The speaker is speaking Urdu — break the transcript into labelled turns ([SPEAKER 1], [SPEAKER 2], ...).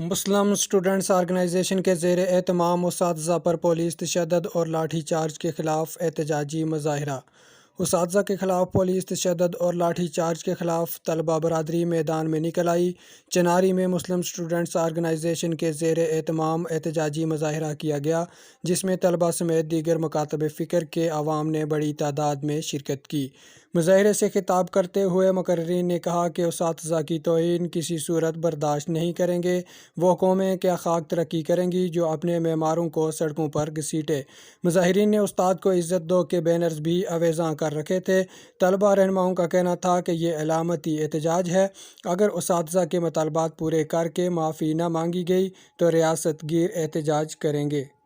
[SPEAKER 1] مسلم اسٹوڈنٹس آرگنائزیشن کے زیر اہتمام اساتذہ پر پولیس تشدد اور لاٹھی چارج کے خلاف احتجاجی مظاہرہ۔ اساتذہ کے خلاف پولیس تشدد اور لاٹھی چارج کے خلاف طلبہ برادری میدان میں نکل آئی۔ چناری میں مسلم اسٹوڈنٹس آرگنائزیشن کے زیر اہتمام احتجاجی مظاہرہ کیا گیا، جس میں طلبہ سمیت دیگر مکاتب فکر کے عوام نے بڑی تعداد میں شرکت کی۔ مظاہرے سے خطاب کرتے ہوئے مقررین نے کہا کہ اساتذہ کی توہین کسی صورت برداشت نہیں کریں گے۔ وہ قومیں کیا خاک ترقی کریں گی جو اپنے معماروں کو سڑکوں پر گھسیٹے۔ مظاہرین نے استاد کو عزت دو کے بینرز بھی آویزاں کر رکھے تھے۔ طلبہ رہنماؤں کا کہنا تھا کہ یہ علامتی احتجاج ہے۔ اگر اساتذہ کے مطالبات پورے کر کے معافی نہ مانگی گئی تو ریاست گیر احتجاج کریں گے۔